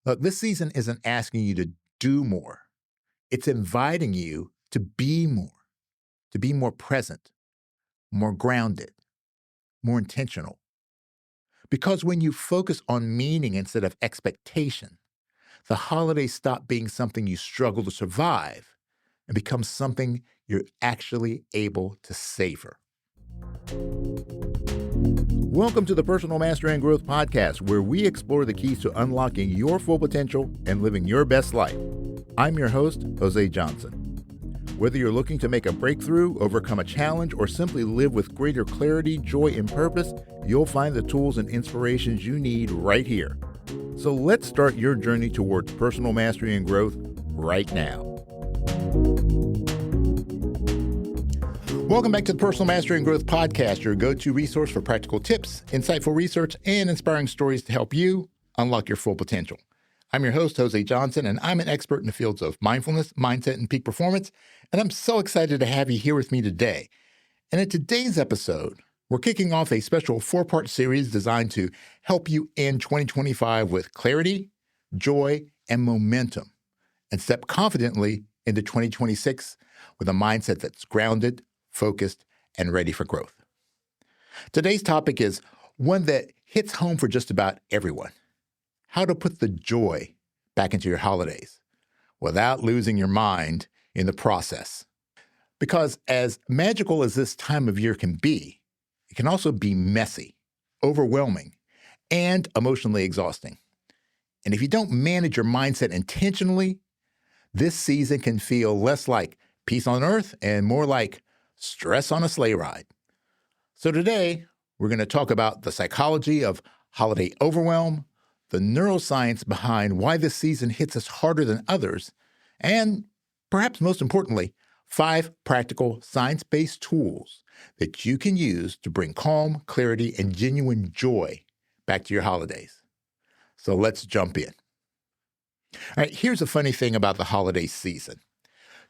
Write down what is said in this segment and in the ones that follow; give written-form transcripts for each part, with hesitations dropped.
Look, this season isn't asking you to do more. It's inviting you to be more present, more grounded, more intentional. Because when you focus on meaning instead of expectation, the holidays stop being something you struggle to survive and become something you're actually able to savor. Welcome to the Personal Mastery and Growth Podcast, where we explore the keys to unlocking your full potential and living your best life. I'm your host, Jose Johnson. Whether you're looking to make a breakthrough, overcome a challenge, or simply live with greater clarity, joy, and purpose, you'll find the tools and inspirations you need right here. So let's start your journey towards personal mastery and growth right now. Welcome back to the Personal Mastery and Growth Podcast, your go-to resource for practical tips, insightful research, and inspiring stories to help you unlock your full potential. I'm your host, Jose Johnson, and I'm an expert in the fields of mindfulness, mindset, and peak performance, and I'm so excited to have you here with me today. And in today's episode, we're kicking off a special 4-part series designed to help you end 2025 with clarity, joy, and momentum, and step confidently into 2026 with a mindset that's grounded, focused, and ready for growth. Today's topic is one that hits home for just about everyone: how to put the joy back into your holidays without losing your mind in the process. Because as magical as this time of year can be, it can also be messy, overwhelming, and emotionally exhausting. And if you don't manage your mindset intentionally, this season can feel less like peace on earth and more like stress on a sleigh ride. So today, we're going to talk about the psychology of holiday overwhelm, the neuroscience behind why this season hits us harder than others, and perhaps most importantly, 5 practical science-based tools that you can use to bring calm, clarity, and genuine joy back to your holidays. So let's jump in. All right, here's a funny thing about the holiday season.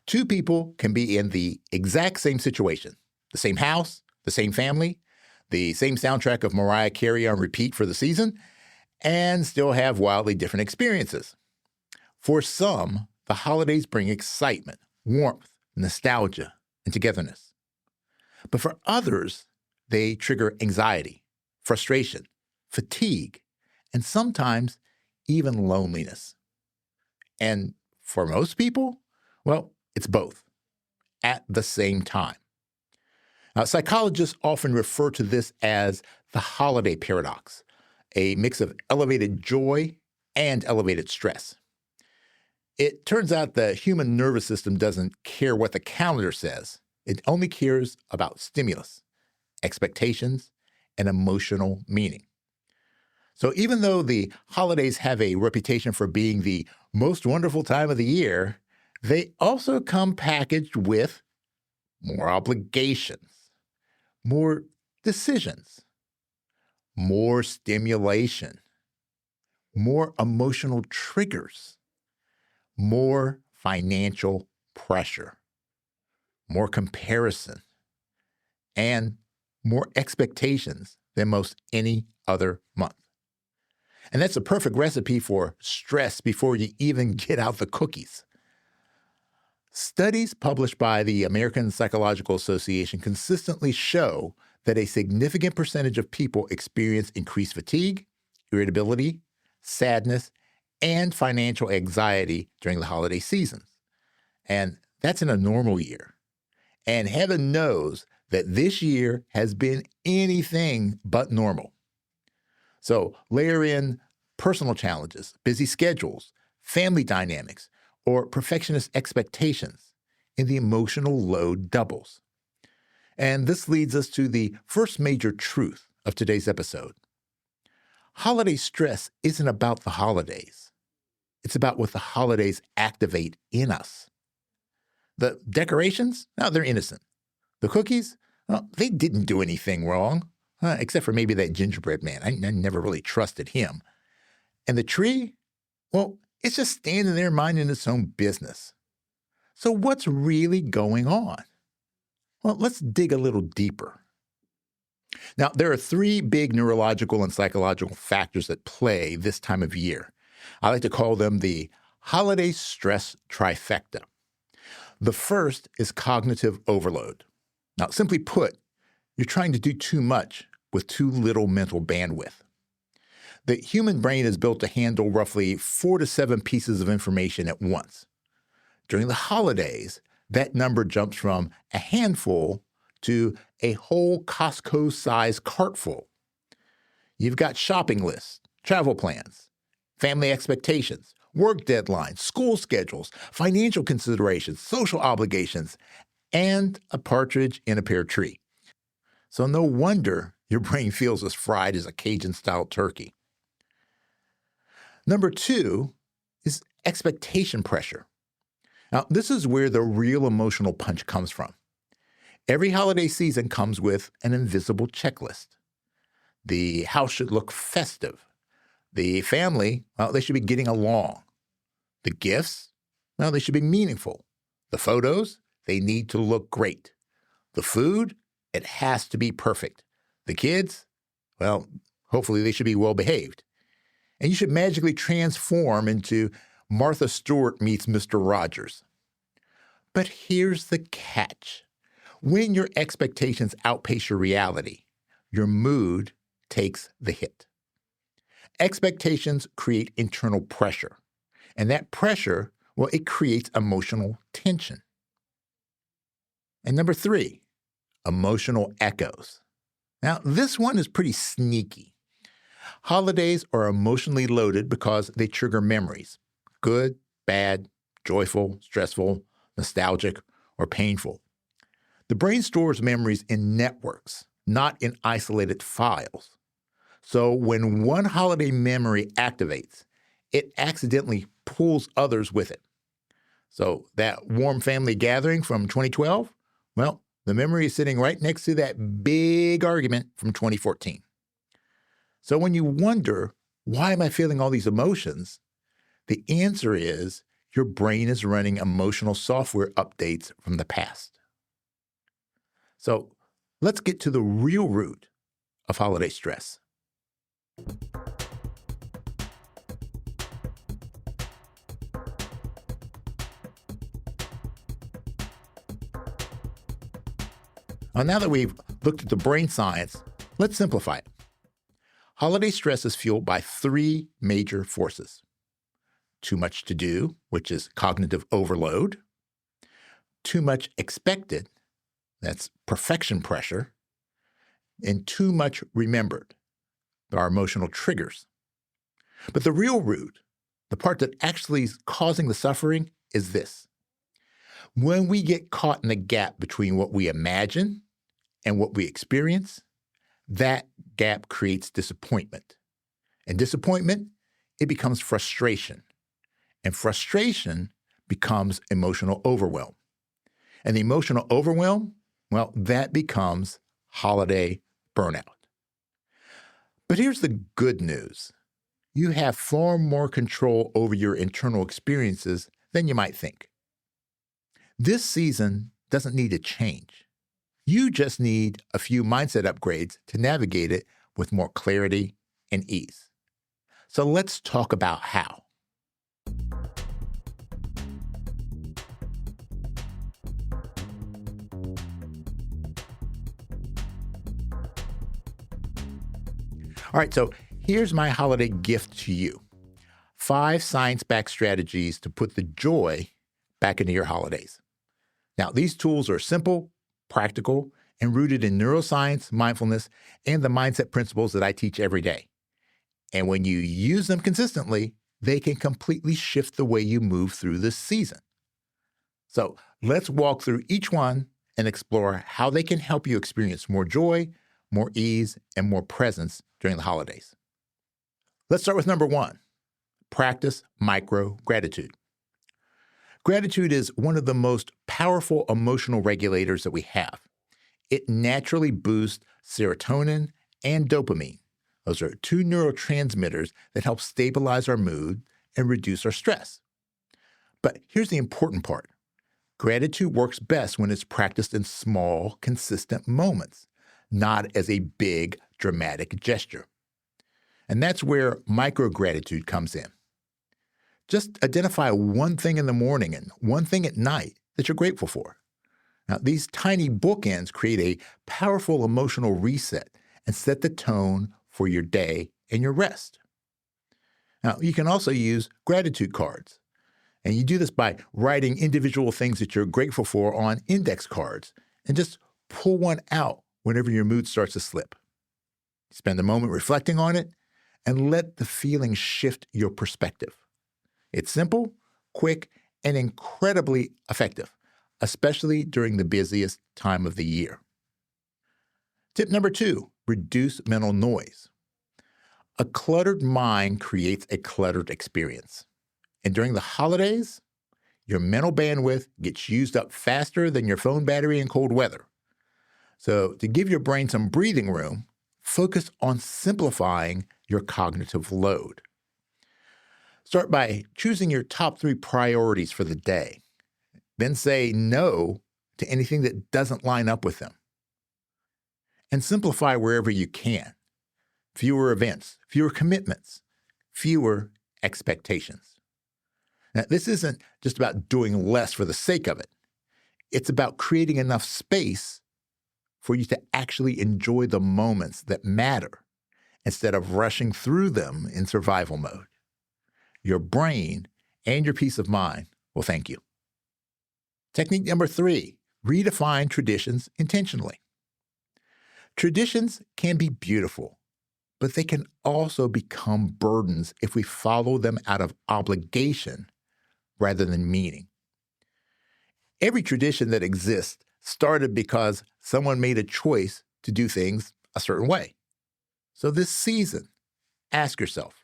2 people can be in the exact same situation, the same house, the same family, the same soundtrack of Mariah Carey on repeat for the season, and still have wildly different experiences. For some, the holidays bring excitement, warmth, nostalgia, and togetherness. But for others, they trigger anxiety, frustration, fatigue, and sometimes even loneliness. And for most people, well, it's both at the same time. Now, psychologists often refer to this as the holiday paradox, a mix of elevated joy and elevated stress. It turns out the human nervous system doesn't care what the calendar says. It only cares about stimulus, expectations, and emotional meaning. So even though the holidays have a reputation for being the most wonderful time of the year, they also come packaged with more obligations, more decisions, more stimulation, more emotional triggers, more financial pressure, more comparison, and more expectations than most any other month. And that's a perfect recipe for stress before you even get out the cookies. Studies published by the American Psychological Association consistently show that a significant percentage of people experience increased fatigue, irritability, sadness, and financial anxiety during the holiday seasons. And that's in a normal year. And heaven knows that this year has been anything but normal. So layer in personal challenges, busy schedules, family dynamics, or perfectionist expectations, and the emotional load doubles. And this leads us to the first major truth of today's episode. Holiday stress isn't about the holidays. It's about what the holidays activate in us. The decorations, they're innocent. The cookies, they didn't do anything wrong, except for maybe that gingerbread man. I never really trusted him. And the tree, well, it's just standing there minding its own business. So what's really going on? Well, let's dig a little deeper. Now, there are 3 big neurological and psychological factors at play this time of year. I like to call them the holiday stress trifecta. The first is cognitive overload. Now, simply put, you're trying to do too much with too little mental bandwidth. The human brain is built to handle roughly 4 to 7 pieces of information at once. During the holidays, that number jumps from a handful to a whole Costco-sized cartful. You've got shopping lists, travel plans, family expectations, work deadlines, school schedules, financial considerations, social obligations, and a partridge in a pear tree. So no wonder your brain feels as fried as a Cajun-style turkey. Number 2 is expectation pressure. Now, this is where the real emotional punch comes from. Every holiday season comes with an invisible checklist. The house should look festive. The family, well, they should be getting along. The gifts, well, they should be meaningful. The photos, they need to look great. The food, it has to be perfect. The kids, well, hopefully they should be well behaved. And you should magically transform into Martha Stewart meets Mr. Rogers. But here's the catch. When your expectations outpace your reality, your mood takes the hit. Expectations create internal pressure. And that pressure, well, it creates emotional tension. And number 3, emotional echoes. Now, this one is pretty sneaky. Holidays are emotionally loaded because they trigger memories. Good, bad, joyful, stressful, nostalgic, or painful. The brain stores memories in networks, not in isolated files. So when one holiday memory activates, it accidentally pulls others with it. So that warm family gathering from 2012, well, the memory is sitting right next to that big argument from 2014. So when you wonder, why am I feeling all these emotions? The answer is your brain is running emotional software updates from the past. So let's get to the real root of holiday stress. Now that we've looked at the brain science, let's simplify it. Holiday stress is fueled by 3 major forces. Too much to do, which is cognitive overload. Too much expected, that's perfection pressure. And too much remembered, our emotional triggers. But the real root, the part that actually is causing the suffering, is this. When we get caught in the gap between what we imagine and what we experience, that gap creates disappointment. And disappointment, it becomes frustration. And frustration becomes emotional overwhelm. And the emotional overwhelm, well, that becomes holiday burnout. But here's the good news. You have far more control over your internal experiences than you might think. This season doesn't need to change. You just need a few mindset upgrades to navigate it with more clarity and ease. So let's talk about how. All right, so here's my holiday gift to you. 5 science-backed strategies to put the joy back into your holidays. Now, these tools are simple, practical, and rooted in neuroscience, mindfulness, and the mindset principles that I teach every day. And when you use them consistently, they can completely shift the way you move through this season. So let's walk through each one and explore how they can help you experience more joy, more ease, and more presence during the holidays. Let's start with number 1, practice micro-gratitude. Gratitude is one of the most powerful emotional regulators that we have. It naturally boosts serotonin and dopamine. Those are 2 neurotransmitters that help stabilize our mood and reduce our stress. But here's the important part. Gratitude works best when it's practiced in small, consistent moments, not as a big, dramatic gesture. And that's where micro-gratitude comes in. Just identify one thing in the morning and one thing at night that you're grateful for. Now, these tiny bookends create a powerful emotional reset and set the tone for your day and your rest. Now, you can also use gratitude cards. And you do this by writing individual things that you're grateful for on index cards and just pull one out whenever your mood starts to slip. Spend a moment reflecting on it and let the feeling shift your perspective. It's simple, quick, and incredibly effective, especially during the busiest time of the year. Tip number 2, reduce mental noise. A cluttered mind creates a cluttered experience. And during the holidays, your mental bandwidth gets used up faster than your phone battery in cold weather. So to give your brain some breathing room, focus on simplifying your cognitive load. Start by choosing your top 3 priorities for the day. Then say no to anything that doesn't line up with them. And simplify wherever you can. Fewer events, fewer commitments, fewer expectations. Now, this isn't just about doing less for the sake of it. It's about creating enough space for you to actually enjoy the moments that matter instead of rushing through them in survival mode. Your brain and your peace of mind will thank you. Technique number 3, redefine traditions intentionally. Traditions can be beautiful, but they can also become burdens if we follow them out of obligation rather than meaning. Every tradition that exists started because someone made a choice to do things a certain way. So this season, ask yourself,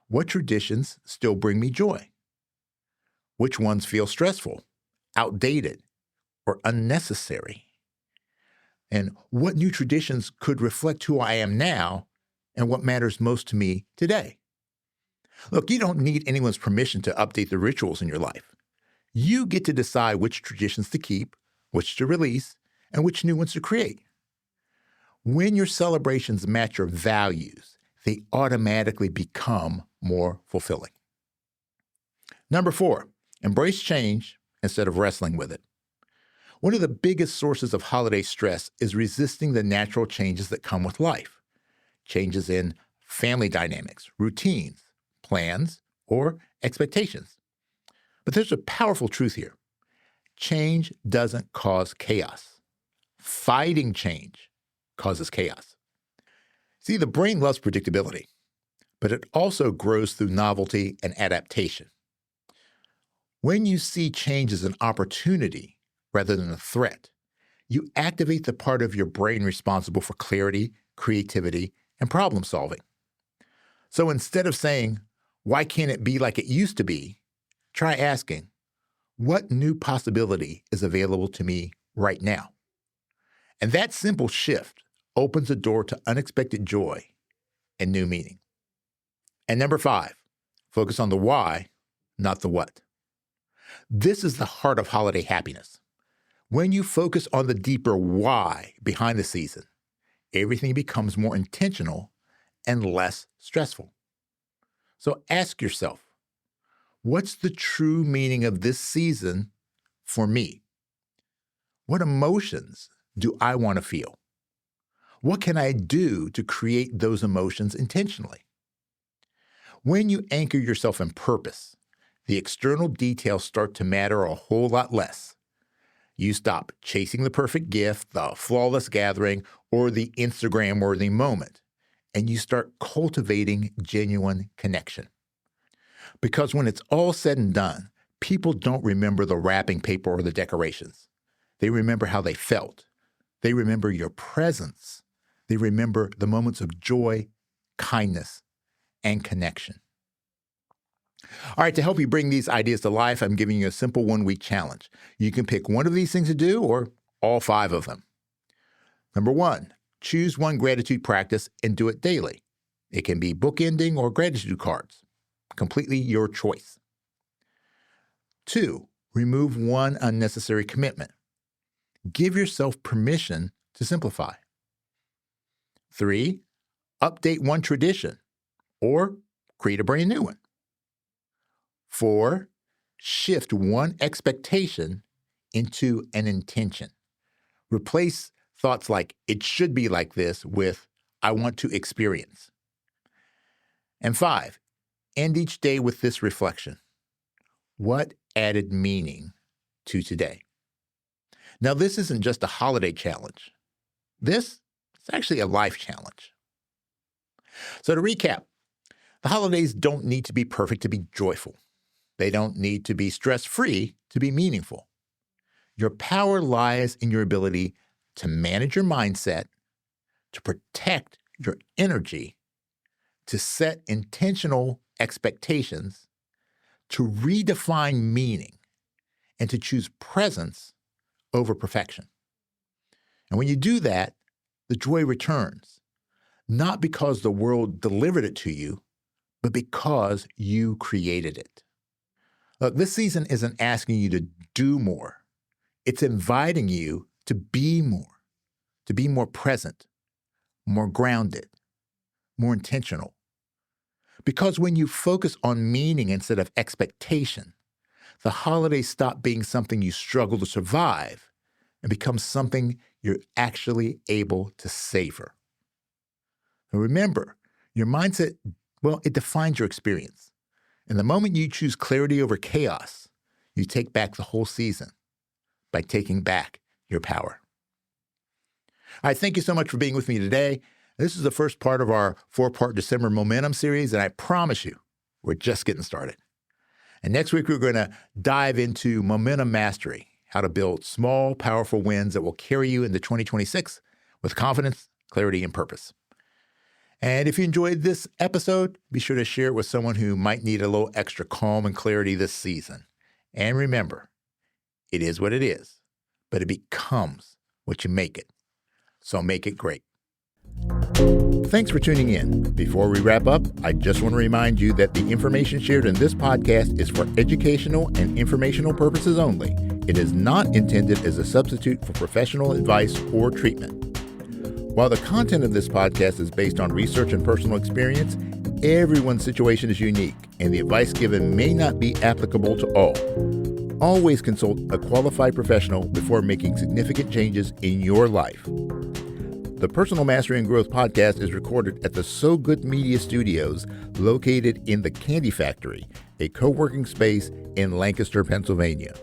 what traditions still bring me joy? Which ones feel stressful, outdated, or unnecessary? And what new traditions could reflect who I am now and what matters most to me today? Look, you don't need anyone's permission to update the rituals in your life. You get to decide which traditions to keep, which to release, and which new ones to create. When your celebrations match your values, they automatically become more fulfilling. Number 4, embrace change instead of wrestling with it. One of the biggest sources of holiday stress is resisting the natural changes that come with life. Changes in family dynamics, routines, plans, or expectations. But there's a powerful truth here. Change doesn't cause chaos. Fighting change causes chaos. See, the brain loves predictability, but it also grows through novelty and adaptation. When you see change as an opportunity rather than a threat, you activate the part of your brain responsible for clarity, creativity, and problem solving. So instead of saying, why can't it be like it used to be? Try asking, what new possibility is available to me right now? And that simple shift opens the door to unexpected joy and new meaning. And number 5, focus on the why, not the what. This is the heart of holiday happiness. When you focus on the deeper why behind the season, everything becomes more intentional and less stressful. So ask yourself, what's the true meaning of this season for me? What emotions do I want to feel? What can I do to create those emotions intentionally? When you anchor yourself in purpose, the external details start to matter a whole lot less. You stop chasing the perfect gift, the flawless gathering, or the Instagram-worthy moment, and you start cultivating genuine connection. Because when it's all said and done, people don't remember the wrapping paper or the decorations. They remember how they felt. They remember your presence. They remember the moments of joy, kindness, and connection. All right, to help you bring these ideas to life, I'm giving you a simple 1-week challenge. You can pick one of these things to do or all 5 of them. Number 1, choose one gratitude practice and do it daily. It can be bookending or gratitude cards. Completely your choice. 2, remove one unnecessary commitment. Give yourself permission to simplify. 3, update one tradition or create a brand new one. 4, shift one expectation into an intention. Replace thoughts like, it should be like this, with, I want to experience. And 5, end each day with this reflection. What added meaning to today? Now, this isn't just a holiday challenge. This is actually a life challenge. So to recap, the holidays don't need to be perfect to be joyful. They don't need to be stress-free to be meaningful. Your power lies in your ability to manage your mindset, to protect your energy, to set intentional expectations, to redefine meaning, and to choose presence over perfection. And when you do that, the joy returns, not because the world delivered it to you, but because you created it. Look, this season isn't asking you to do more. It's inviting you to be more present, more grounded, more intentional. Because when you focus on meaning instead of expectation, the holidays stop being something you struggle to survive and become something you're actually able to savor. And remember, your mindset, it defines your experience. And the moment you choose clarity over chaos, you take back the whole season by taking back your power. All right, thank you so much for being with me today. This is the first part of our 4-part December Momentum series, and I promise you, we're just getting started. And next week, we're going to dive into momentum mastery, how to build small, powerful wins that will carry you into 2026 with confidence, clarity, and purpose. And if you enjoyed this episode, be sure to share it with someone who might need a little extra calm and clarity this season. And remember, it is what it is, but it becomes what you make it. So make it great. Thanks for tuning in. Before we wrap up, I just want to remind you that the information shared in this podcast is for educational and informational purposes only. It is not intended as a substitute for professional advice or treatment. While the content of this podcast is based on research and personal experience, everyone's situation is unique, and the advice given may not be applicable to all. Always consult a qualified professional before making significant changes in your life. The Personal Mastery and Growth podcast is recorded at the So Good Media Studios, located in the Candy Factory, a co-working space in Lancaster, Pennsylvania.